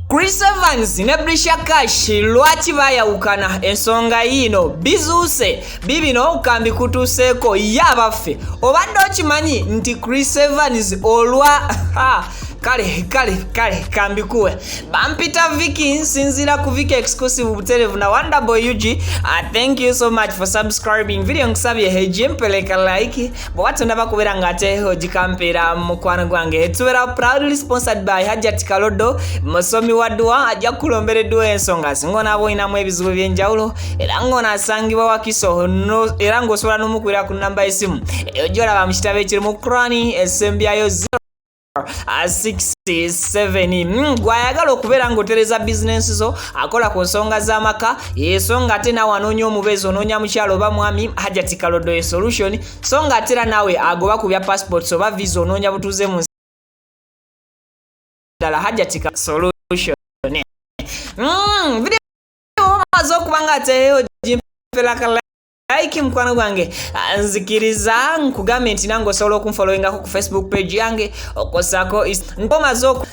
Chris Evans ne Brisha Cash lwaki bayawukana ensonga yino bizuuse bibino kambi kutuseeko yabaffe obadde okimanyi nti Chris Evans olwa kale kambikuwe bampita Vicky nsinzira ku Vicky exclusive buterevu na Wonderboy UG. Thank you so much for subscribing. Video nkusabye heje mpeleka like bwatonda bakubera ngate ojikampera mukwano gwange tuwera proudly sponsored by Hajat Kalodo musomi wadwa ajja kulombereddwa ensonga singona boinamu ebizibu byenjawulo era ngona asangibwa wakiso no era ngosobola n'omukwira ku namba esimu ejola bamukitabe kiri mu Qur'ani esembyayo 67 gwayagala okubeera ng'otereza bizinensi zo akola ku nsonga z'amaka yesonga ate naawe anoonya omubeezi onoonya mukyalo oba mwami Hajat Kalodo solution so nga ate era naawe agoba ku bya passports oba visa onoonya butuuze mu ddala Hajat solution video omaze okuba nga ateeyo jimpelaka like mkwano gwange nzikiriza nkugambe nti nange osobola okunfollowingako ku Facebook page yange okosako nkomazo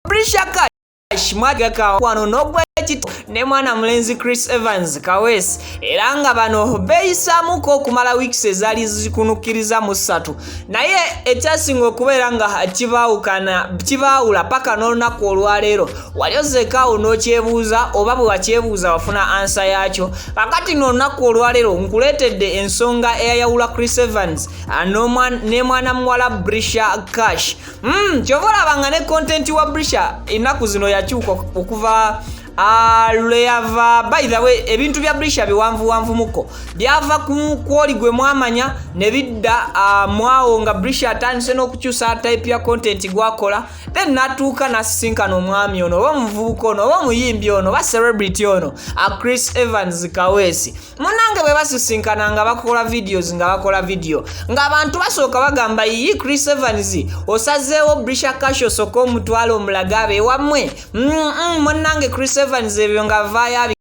Brisha Cash mwagaka wano n'ogwekito ne mwana mulenzi Chris Evans Kawesi era nga bano beeyisamuko okumala weeks ezaali zikunukiriza mu 3 naye ekyasinga okubeera nga kibaawula paka n'olunaku olwaleero wali ozekaawo n'okyebuuza oba bwe wakyebuuza wafuna ansa yaakyo kakati n'olunaku olwaleero nkuleetedde ensonga eyayawula Chris Evans ne mwana muwala Brisha Cash kyova olabanga ne content wa Brisha ennaku zino yakyuka okuva lweyava by the way ebintu bya Brisha biwanvu muko byava kwoli gwe mwamanya ne bidda mwawo nga Brisha atandise n'okukyusa type ya content gwakola then natuuka nasisinkana omwami ono oba omuvubuka ono oba omuyimbi ono oba celebrity ono Chris Evans Kawesi munange bwe basisinkana nga bakola videos nga abantu basooka bagamba yi Chris Evans osazeewo Brisha Cash osooka omutwalo omulagabe ewammwe munange Chris Evans ebyo nga vaya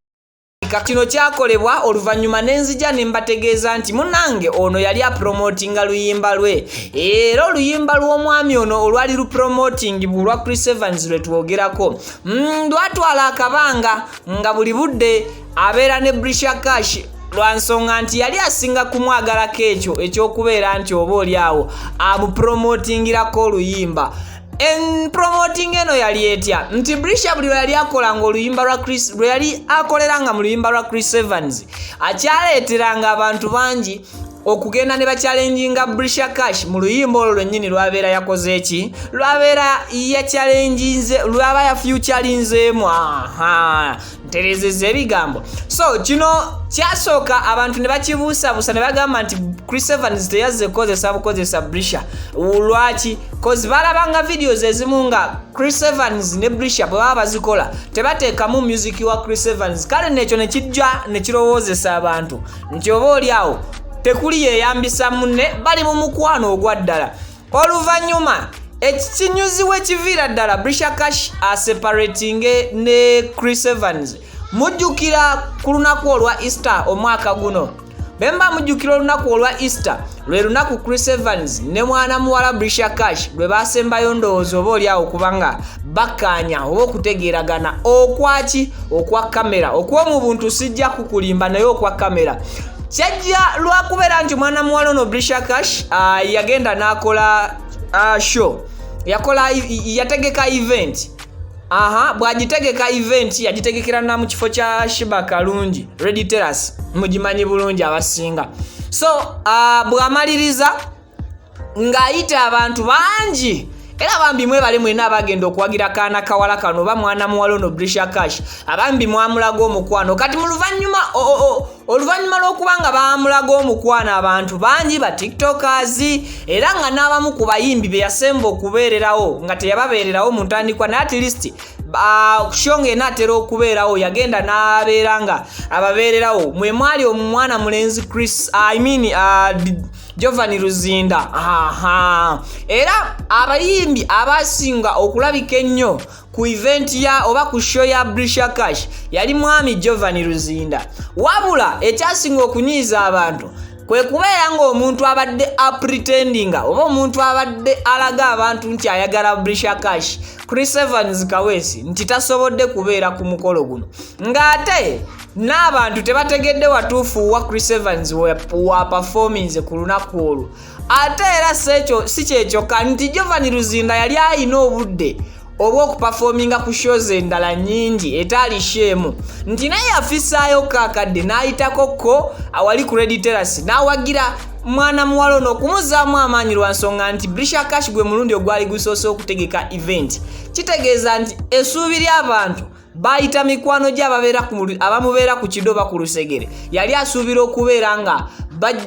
kino kyakolebwa oluvannyuma nenzija ne mbategeeza nti munange ono yali apromotinga luyimba lwe era oluyimba lw'omwami ono olwali lupromoting bulwa Chris Evans lwe twogerako lwatwala akabanga nga buli budde abeera ne Brisha Cash lwansonga nti yali asinga kumwagalako ekyo ekyokubeera nti oba oli awo amupromotingirako oluyimba promoting eno yali etya nti Brisha buli yali akolanga oluyimba lwa Chris lwe yali akoleranga mu luyimba lwa Chris Evans akyaleeteranga abantu bangi okugenda ne bachallenginga Brisha Cash mu luyimba olwo lwennyini lwabeera yakoze eki lwabeera yachallenginze lwaba ya futurinzeemu nterezeza ebigambo so kino kyasooka abantu ne bakibuusabuusa ne bagamba nti Chris Evans teyazze kukozesa Brisha lwaki kozi balabanga videos ezimu nga Chris Evans ne Brisha bwe baba bazikola tebateekamu music wa Chris Evans kale nekyo ne kijja ne kirowoozesa abantu nti oba oli awo tekuli yeyambisa munne bali mu mukwano ogwa ddala oluvannyuma ekinyuzi w'ekiviira ddala Brisha Cash aseparating ne Chris Evans mujjukira ku lunaku olwa Easter omwaka guno bemba mujjukira olunaku olwa Easter lwe lunaku Chris Evans ne mwana muwala Brisha Cash lwe basembayo ndowooza oba oli awo kubanga bakkaanya oba okutegeeragana okwaki okwa kamera okw'omu buntu sijja kukulimba naye okwa kamera kyajja lwakubeera nti mwana muwala ono Brisha Cash yagenda n'akola show yategeka event bwagitegeka event yagitegekera na mu kifo kya Shiba Kalungi Red Terrace mugimanyi bulungi abasinga so bwamaliriza ng'ayita abantu bangi era abambi mwe bali mwena abagenda okuwagira kaana kawala kano oba mwana muwala ono Brisha Cash abambi mwamulaga omukwano kati mu oluvannyuma lw'okubanga baamulaga omukwano abantu bangi ba tiktokers era nga n'abamu ku bayimbi be yasemba okubeererawo nga teyababeererawo mu ntandikwa naye at least shonga enaatera okubeerawo yagenda n'abeera nga ababeererawo mwe mwali omwana mulenzi Chris Giovanni Luzinda. Era abayimbi abasinga okulabika ennyo ku event ya oba ku show ya Brisha Cash yali mwami Giovanni Luzinda. Wabula ekyasinga okunyiiza abantu kwe kubeera ng'omuntu abadde pretendinga oba omuntu abadde alaga abantu nti ayagala Brisha Cash, Chris Evans Kaweesi, nti tasobodde kubeera ku mukolo guno. Ng'ate n'abantu tebategedde watuufu wa Chris Evans wa performance ku lunaku olwo. Ate era si kyekyoka nti Giovanni Luzinda yali ayina obudde obw'okuperforminga ku shows endala nnyingi etaali shemu, nti naye yafissaayo kaakadde n'ayitako ko awali ku Red Terrace n'awagira mwana muwala ono okumuzaamu amaanyi lwa nsonga nti Brisha Cash gwe mulundi ogwali gusoose okutegeka event. Kitegeeza nti essuubi ly'abantu bayita mikwano gye abamubeera ku kidoba ku lusegere yali asuubira okubeera nga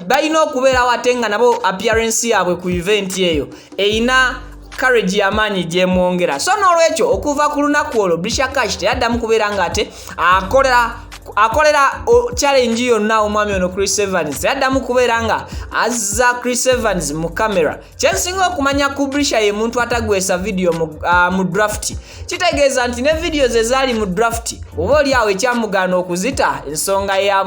balina okubeerawo ate nga nabo appearance yaabwe ku event eyo eyina courage y'amaanyi gyemwongera. So n'olwekyo okuva ku lunaku olwo Brisha Cash teyaddamu kubeera nga ate akolera challenge yonna omwami ono Chris Evans, teyaddamu kubeera nga azza Chris Evans mu kamera. Kyensinga okumanya ku Brisha ye muntu atagwesa video mu draft. Kitegeeza nti ne videos ezaali mu draft oba oli awo ekyamugaana okuzita ensonga ya